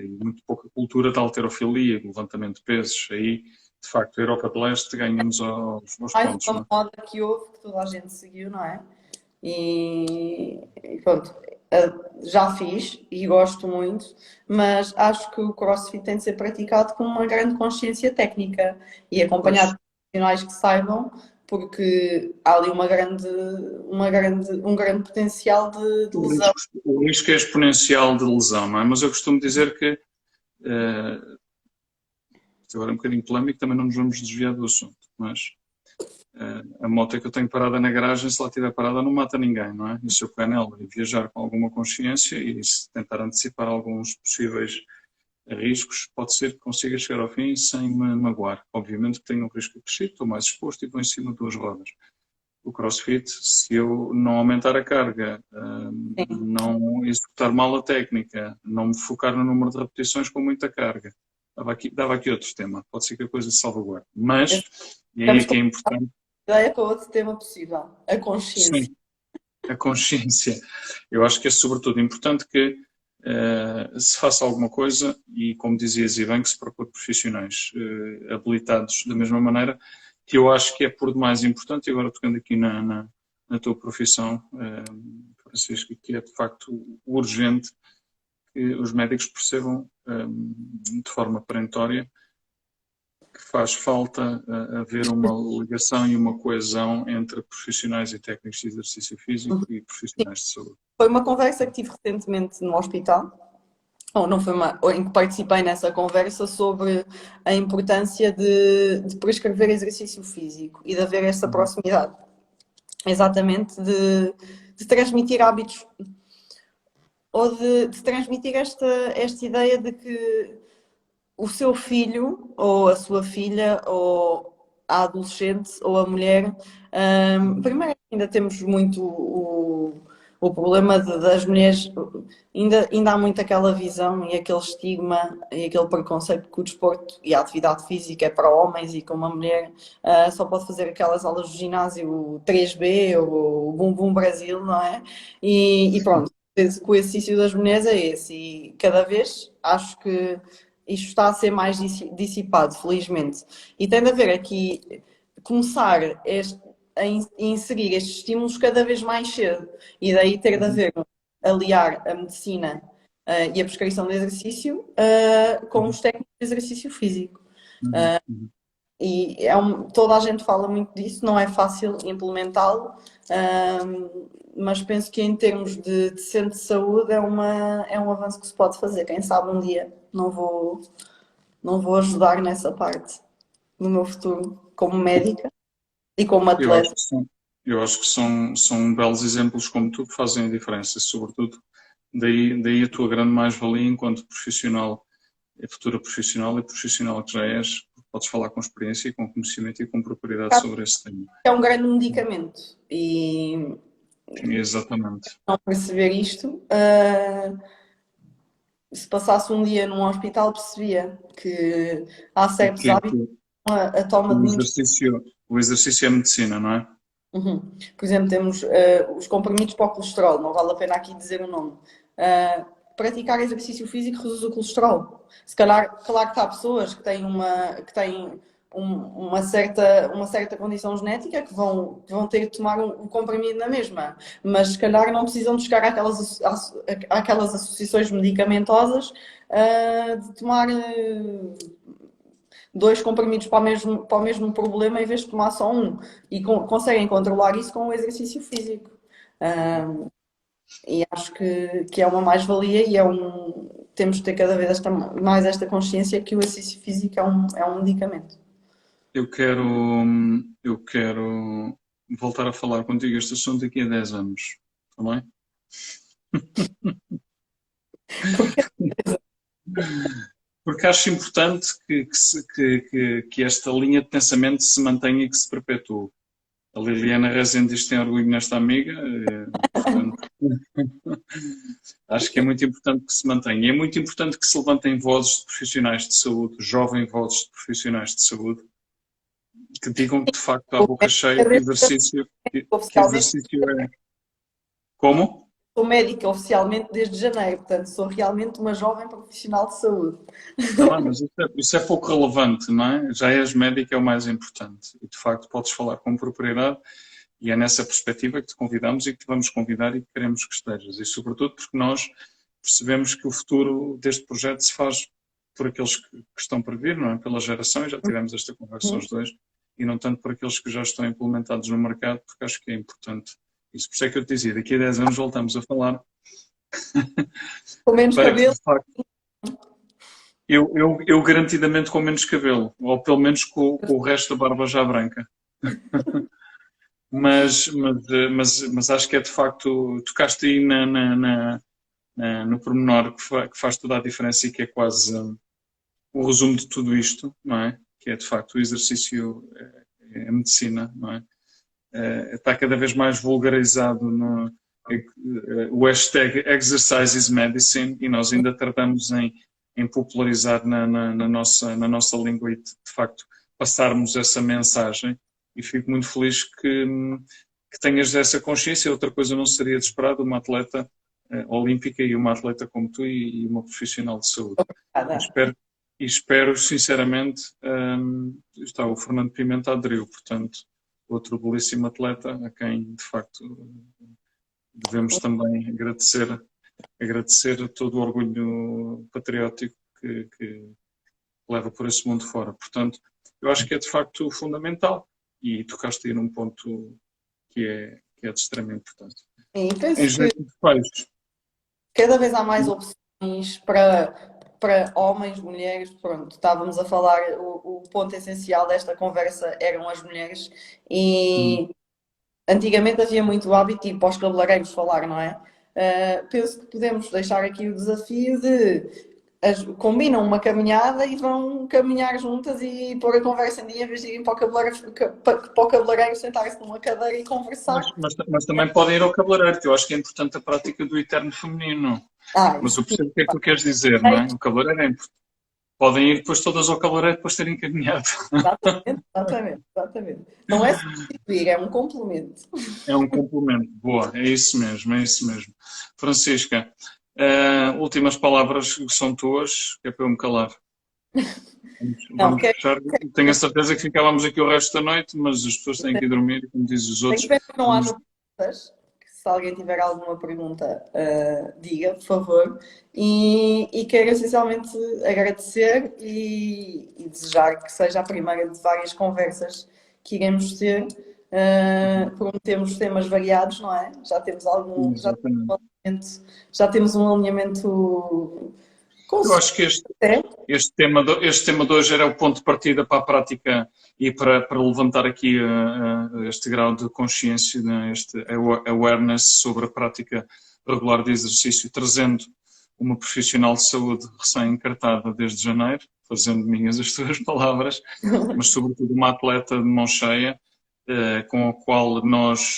E muito pouca cultura de halterofilia, de levantamento de pesos. Aí, de facto, a Europa de Leste ganha-nos aos Mais pontos, não uma é? moda que houve, que toda a gente seguiu, não é? E pronto, já fiz e gosto muito, mas acho que o CrossFit tem de ser praticado com uma grande consciência técnica e Pois, acompanhado de profissionais que saibam, porque há ali um grande potencial de lesão. O risco é exponencial de lesão, não é? Mas eu costumo dizer que, agora é um bocadinho polémico, também não nos vamos desviar do assunto, mas a moto que eu tenho parada na garagem, se lá estiver parada, não mata ninguém, não é? E se eu pegar nela e viajar com alguma consciência e se tentar antecipar alguns possíveis riscos, pode ser que consiga chegar ao fim sem me magoar. Obviamente que tenho um risco acrescido, estou mais exposto e vou em cima de duas rodas. O CrossFit, se eu não aumentar a carga, não executar mal a técnica, não me focar no número de repetições com muita carga, dava aqui outro tema, pode ser que a coisa se salvaguarde. Mas, e aí é que é importante... Ideia para outro tema possível, a consciência. Sim, a consciência. Eu acho que é sobretudo importante que se faça alguma coisa e, como dizias, e bem, que se procure profissionais habilitados da mesma maneira, que eu acho que é por demais importante, e agora tocando aqui na tua profissão, Francisco, que é de facto urgente que os médicos percebam de forma perentória que faz falta haver uma ligação e uma coesão entre profissionais e técnicos de exercício físico e profissionais de saúde. Foi uma conversa que tive recentemente no hospital, ou não foi ou em que participei nessa conversa sobre a importância de prescrever exercício físico e de haver essa proximidade. Exatamente, de transmitir hábitos, ou de transmitir esta ideia de que o seu filho, ou a sua filha, ou a adolescente, ou a mulher, primeiro ainda temos muito o problema das mulheres, ainda há muito aquela visão e aquele estigma e aquele preconceito que o desporto e a atividade física é para homens e que uma mulher só pode fazer aquelas aulas do ginásio 3B ou o Bum Bum Brasil, não é? E pronto, o exercício das mulheres é esse, e cada vez acho que isto está a ser mais dissipado, felizmente. E tem de haver aqui, começar a inserir estes estímulos cada vez mais cedo. E daí ter de haver, aliar a medicina e a prescrição de exercício com os técnicos de exercício físico. E toda a gente fala muito disso, não é fácil implementá-lo, mas penso que em termos de centro de saúde é um avanço que se pode fazer. Quem sabe um dia não vou ajudar nessa parte no meu futuro como médica e como atleta. Eu acho que são belos exemplos como tu que fazem a diferença, sobretudo daí a tua grande mais-valia enquanto profissional, futura profissional e profissional que já és, podes falar com experiência e com conhecimento e com propriedade sobre esse tema. É um grande medicamento e exatamente. Não perceber isto, se passasse um dia num hospital percebia que há certos hábitos, a toma de o exercício é medicina, não é? Por exemplo, temos os comprimidos para o colesterol, não vale a pena aqui dizer o nome. Praticar exercício físico reduz o colesterol. Se calhar, claro que há pessoas que têm uma certa condição genética que vão ter de tomar um comprimido na mesma, mas se calhar não precisam de chegar àquelas associações medicamentosas de tomar 2 comprimidos para o mesmo problema em vez de tomar só um, e conseguem controlar isso com o exercício físico. E acho que é uma mais-valia e temos de ter cada vez mais esta consciência que o exercício físico é um medicamento. Eu quero voltar a falar contigo este assunto daqui a 10 anos, está bem? Porque acho importante que esta linha de pensamento se mantenha e que se perpetue. A Liliana Rezende diz que tem orgulho nesta amiga, portanto, acho que é muito importante que se mantenha. E é muito importante que se levantem vozes de profissionais de saúde, jovens vozes de profissionais de saúde, que digam que de facto à boca cheia que exercício é. Como? Sou médica oficialmente desde janeiro, portanto sou realmente uma jovem profissional de saúde. Tá bem, mas isso é pouco relevante, não é? Já és médica, é o mais importante. E de facto podes falar com propriedade e é nessa perspectiva que te convidamos e que te vamos convidar e que queremos que estejas. E sobretudo porque nós percebemos que o futuro deste projeto se faz por aqueles que estão para vir, não é? Pela geração, e já tivemos esta conversa os dois. e não tanto por aqueles que já estão implementados no mercado, porque acho que é importante isso. Por isso é que eu te dizia, daqui a 10 anos voltamos a falar. Com menos Para que, cabelo. de facto, eu garantidamente com menos cabelo, ou pelo menos com o resto da barba já branca. Mas acho que é de facto, tocaste aí no pormenor que faz toda a diferença e que é quase o resumo de tudo isto, não é? Que é de facto o exercício, a medicina, não é? Está cada vez mais vulgarizado o hashtag Exercise is Medicine e nós ainda tratamos em popularizar na nossa língua e de facto passarmos essa mensagem e fico muito feliz que tenhas essa consciência. Outra coisa não seria de esperar de uma atleta olímpica e uma atleta como tu e uma profissional de saúde. Espero sinceramente, está o Fernando Pimenta aderiu, portanto, outro belíssimo atleta a quem de facto devemos também agradecer todo o orgulho patriótico que leva por esse mundo fora. Portanto, eu acho que é de facto fundamental e tocaste aí num ponto que é de extrema importância. Sim, Em penso que jeito de pais, cada vez há mais opções para homens, mulheres, pronto, estávamos a falar, o ponto essencial desta conversa eram as mulheres e antigamente havia muito hábito de ir para os cabeleireiros falar, não é? Penso que podemos deixar aqui o desafio de combinam uma caminhada e vão caminhar juntas e pôr a conversa em dia em vez de irem para o cabeleireiro sentar-se numa cadeira e conversar. mas também podem ir ao cabeleireiro, que eu acho que é importante a prática do eterno feminino. Mas Isso eu sim. percebo o que é que tu queres dizer, não é? O cabeleireiro é importante. Podem ir depois todas ao cabeleireiro depois de terem caminhado. Exatamente. Não é substituir, é um complemento. É um complemento. Boa, é isso mesmo, é isso mesmo. Francisca, últimas palavras que são tuas, que é para eu me calar. Não, Vamos fechar. Tenho a certeza que ficávamos aqui o resto da noite, mas as pessoas têm que ir dormir, como dizem os outros. Espero que não haja perguntas. Se alguém tiver alguma pergunta, diga, por favor. E quero essencialmente agradecer e desejar que seja a primeira de várias conversas que iremos ter. Prometemos temas variados, não é? Já temos um alinhamento Eu acho que este tema de hoje era o ponto de partida para a prática e para levantar aqui este grau de consciência, né, este awareness sobre a prática regular de exercício, trazendo uma profissional de saúde recém-encartada desde janeiro, fazendo minhas as tuas palavras, mas sobretudo uma atleta de mão cheia, com a qual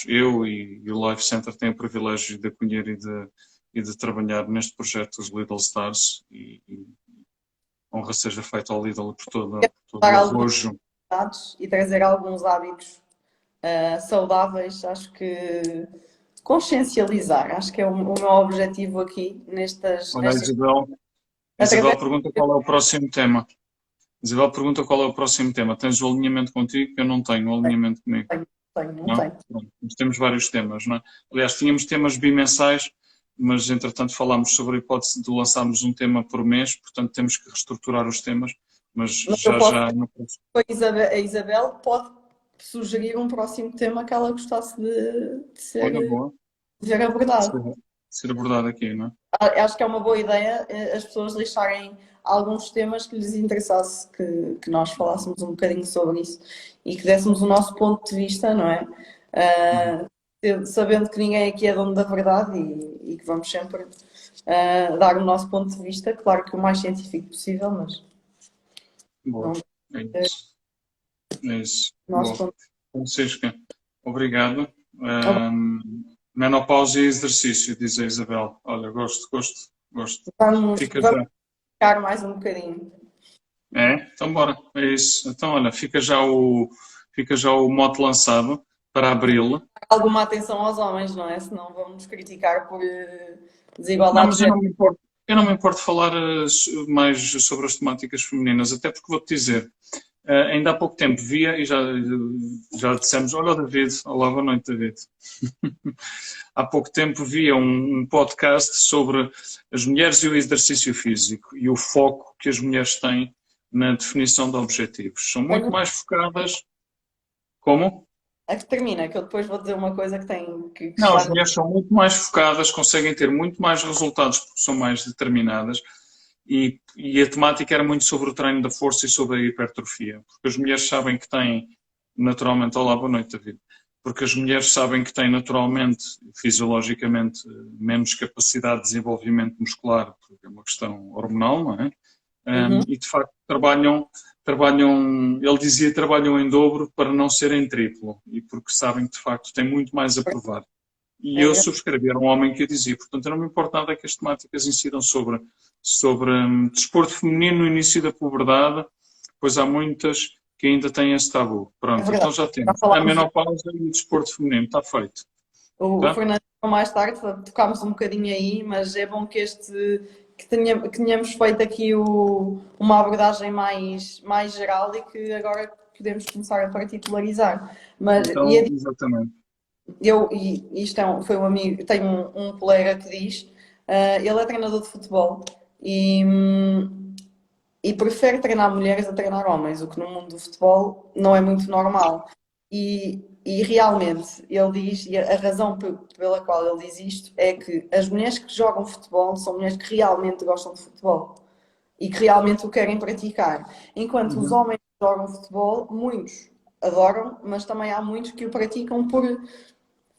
eu e o Life Center têm o privilégio de acolher e de trabalhar neste projeto dos Little Stars e honra seja feita ao Lidl por todo o arrojo. E trazer alguns hábitos saudáveis, acho que consciencializar, acho que é o meu objetivo aqui nestas... Olha, Isabel pergunta qual é o próximo tema. Isabel pergunta qual é o próximo tema. Tens o alinhamento contigo? Eu não tenho o alinhamento comigo. Não tenho. Nós temos vários temas, não é? Aliás, tínhamos temas bimensais, mas entretanto falámos sobre a hipótese de lançarmos um tema por mês, portanto temos que reestruturar os temas, mas já. A Isabel pode sugerir um próximo tema que ela gostasse de ser abordado. Ser abordado aqui, não é? Acho que é uma boa ideia as pessoas deixarem alguns temas que lhes interessasse que nós falássemos um bocadinho sobre isso e que dessemos o nosso ponto de vista, não é? Sabendo que ninguém aqui é dono da verdade e que vamos sempre dar o nosso ponto de vista, claro que o mais científico possível, mas... Boa. É isso. Francisca, obrigado. Menopausa e exercício, diz a Isabel. Olha, gosto. Vamos ficar mais um bocadinho. Então bora, é isso. Então olha, fica já o mote lançado para abril. Alguma atenção aos homens, não é? Senão vamos criticar por desigualdade. Não, mas eu não me importo falar mais sobre as temáticas femininas, até porque vou-te dizer, ainda há pouco tempo via e já dissemos, olá David, olá, boa noite David. Há pouco tempo via um podcast sobre as mulheres e o exercício físico e o foco que as mulheres têm na definição de objetivos. São muito mais focadas Como? A que termina, que eu depois vou dizer uma coisa que tem que Não, as está. mulheres são muito mais focadas, conseguem ter muito mais resultados porque são mais determinadas e a temática era muito sobre o treino da força e sobre a hipertrofia, porque as mulheres sabem que têm naturalmente, olá, boa noite, David, porque as mulheres sabem que têm naturalmente, fisiologicamente, menos capacidade de desenvolvimento muscular, porque é uma questão hormonal, não é? Uhum. E de facto trabalham, ele dizia, trabalham em dobro para não ser em triplo, e porque sabem que de facto têm muito mais a provar. E É eu verdade. subscrevi, era um homem que eu dizia, portanto, eu não me importa nada que as temáticas incidam sobre desporto feminino no início da puberdade, pois há muitas que ainda têm esse tabu. É Pronto, então verdade. já Já temos a falámos menopausa e o desporto feminino, está feito, o tá? Fernando mais tarde, tocámos um bocadinho aí, mas é bom que tenhamos feito aqui uma abordagem mais geral e que agora podemos começar a particularizar. Mas Então, exatamente. e isto foi um amigo, tenho um colega que diz, ele é treinador de futebol e, hum, e prefere treinar mulheres a treinar homens, o que no mundo do futebol não é muito normal. E realmente, ele diz, e a razão pela qual ele diz isto é que as mulheres que jogam futebol são mulheres que realmente gostam de futebol e que realmente o querem praticar. Enquanto os Uhum. homens que jogam futebol, muitos adoram, mas também há muitos que o praticam por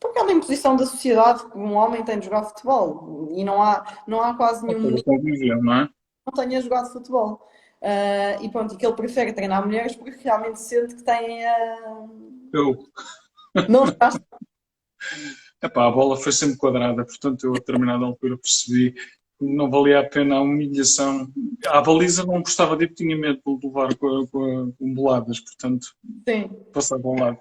aquela imposição da sociedade que um homem tem de jogar futebol. E não há quase Ou nenhum seja, menino convívio, não é? não tenha jogado futebol. E pronto, e que ele prefere treinar mulheres porque realmente sente que têm a. Eu, Não jogaste. epá, a bola foi sempre quadrada, portanto eu a determinada altura percebi que não valia a pena a humilhação. À baliza não gostava de ir porque tinha medo de levar com boladas, portanto Sim. passava ao lado.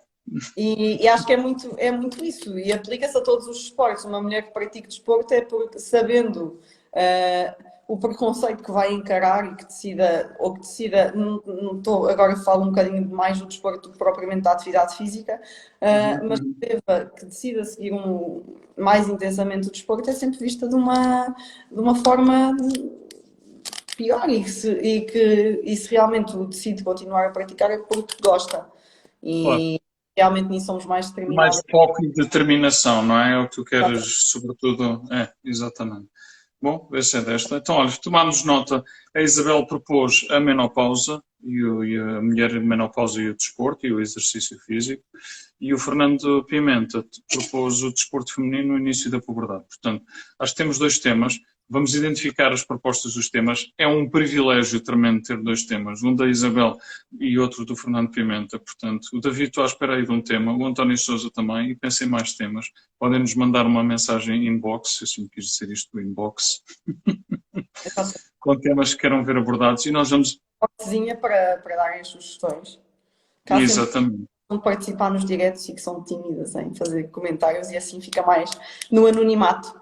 E acho que é muito isso. E aplica-se a todos os esportes. Uma mulher que pratica desporto é porque, sabendo o preconceito que vai encarar e que decida, ou que decida, agora falo um bocadinho mais do desporto do que propriamente da atividade física, Uhum, mas uhum. que decida seguir mais intensamente o desporto é sempre vista de uma forma pior e se realmente o decide continuar a praticar é porque gosta. Claro. E realmente nisso somos mais Mais determinadas. foco e determinação, não é? É o que tu queres, sobretudo. É, exatamente. Bom, essa é desta. Então, olha, tomámos nota. A Isabel propôs a menopausa e a mulher menopausa e o desporto e o exercício físico. E o Fernando Pimenta propôs o desporto feminino no início da puberdade. Portanto, acho que temos dois temas. Vamos identificar as propostas dos temas. É um privilégio tremendo ter dois temas, um da Isabel e outro do Fernando Pimenta. Portanto, o David estou à espera aí de um tema, o António Sousa também, e pensem em mais temas. Podem nos mandar uma mensagem inbox, eu sempre quis dizer isto do inbox, com temas que queiram ver abordados e nós vamos. Portezinha para darem as sugestões. Cá sempre Exatamente. vão participar nos diretos e que são tímidas em fazer comentários e assim fica mais no anonimato.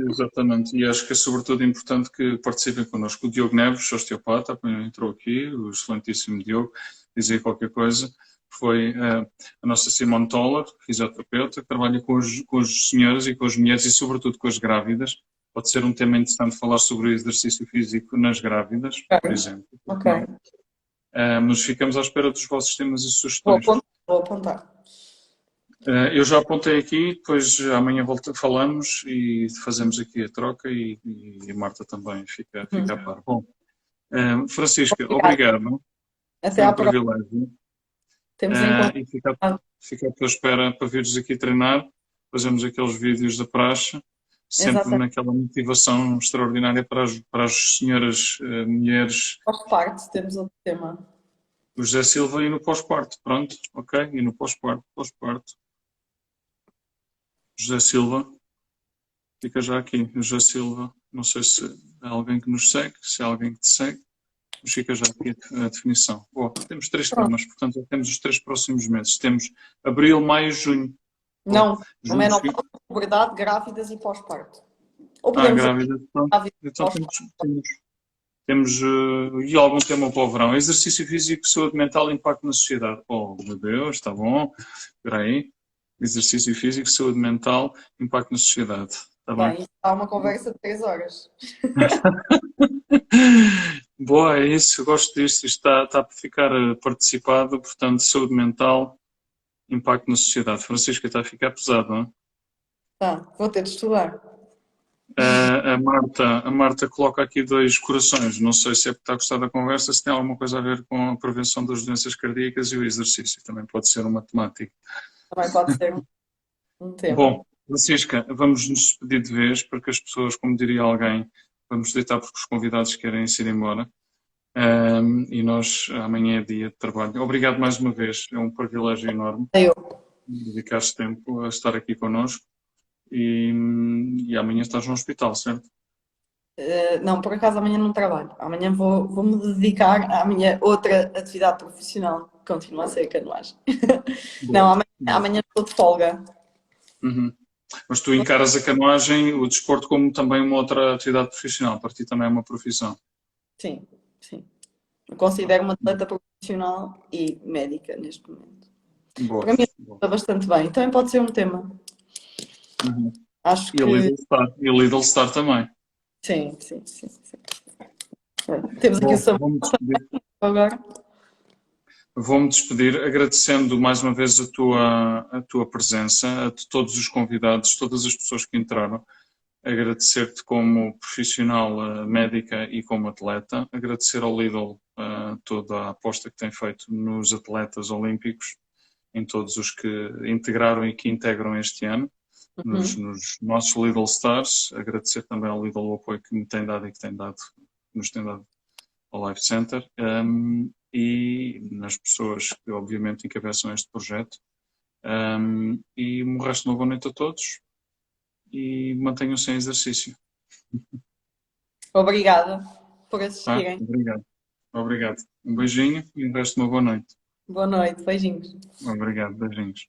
Exatamente, e acho que é sobretudo importante que participem connosco. O Diogo Neves, osteopata, entrou aqui, o excelentíssimo Diogo, dizia qualquer coisa. Foi a nossa Simone Toller, fisioterapeuta, que trabalha com os senhores e com as mulheres e sobretudo com as grávidas. Pode ser um tema interessante falar sobre o exercício físico nas grávidas, por Ok, exemplo. ok. Não. Mas ficamos à espera dos vossos temas e Vou sugestões. apontar. Vou apontar. Eu já apontei aqui, depois amanhã falamos e fazemos aqui a troca e a Marta também fica a Uhum. par. Bom, Francisca, Obrigada. obrigado, Até foi à um próxima. privilégio. Temos em conta. E fica à tua espera para vires aqui treinar, fazemos aqueles vídeos da praxe, sempre Exatamente. naquela motivação extraordinária para as senhoras mulheres, Faz parte, temos outro tema. o José Silva e no pós-parto, pronto, ok? E no pós-parto, José Silva. Fica já aqui, o José Silva. Não sei se é alguém que nos segue, se é alguém que te segue, mas fica já aqui a definição. Bom, temos três Pronto. temas, portanto, já temos os 3 próximos meses. Temos abril, maio, junho. Bom, Não, o junho, menopausa, puberdade, grávidas e pós-parto. Ou podemos grávida, pronto. grávida e Então pós-parto. temos e algum tema para o verão. Exercício físico, saúde mental e impacto na sociedade. Oh, meu Deus, está bom. Espera aí. Exercício físico, saúde mental, impacto na sociedade. Está bem? Bem, há uma conversa de 3 horas. Boa, é isso, eu gosto disto, isto está para ficar participado, portanto, saúde mental. impacto na sociedade. Francisca, está a ficar pesado, não é? Tá, vou ter de estudar. A Marta coloca aqui dois corações. Não sei se é porque está a gostar da conversa, se tem alguma coisa a ver com a prevenção das doenças cardíacas e o exercício. Também pode ser uma temática. Também pode ser um tema. Bom, Francisca, vamos nos despedir de vez, porque as pessoas, como diria alguém, vamos deitar porque os convidados querem se ir embora. E nós, amanhã é dia de trabalho. Obrigado mais uma vez, é um privilégio enorme Eu. dedicar-se tempo a estar aqui connosco. E amanhã estás no hospital, certo? Não, por acaso amanhã não trabalho. Amanhã vou-me dedicar à minha outra atividade profissional, que continua a ser a canoagem. Não, Boa. amanhã estou de folga. Uhum. Mas tu encaras a canoagem, o desporto, como também uma outra atividade profissional. Para ti também é uma profissão. Sim, sim. Eu considero-me atleta profissional e médica neste momento. Boa. Para mim Boa. está bastante bem. Também pode ser um tema. Uhum. Acho E a que Lidl Star. E a Lidl Star também. sim, sim, sim, sim. Temos aqui o Bom, Samuel vou-me despedir. agora. Vou-me despedir agradecendo mais uma vez a tua presença, a de todos os convidados, todas as pessoas que entraram. Agradecer-te como profissional médica e como atleta. Agradecer ao Lidl toda a aposta que tem feito nos atletas olímpicos, em todos os que integraram e que integram este ano, nos nossos Lidl Stars. Agradecer também ao Lidl o apoio que me tem dado e que nos tem dado ao Life Center. E nas pessoas que obviamente encabeçam este projeto. E um resto de uma boa noite a todos e mantenham-se em exercício. Obrigada por Tá? assistirem. Obrigado. Obrigado. Um beijinho e um resto de uma boa noite. Boa noite, beijinhos. Obrigado. Beijinhos.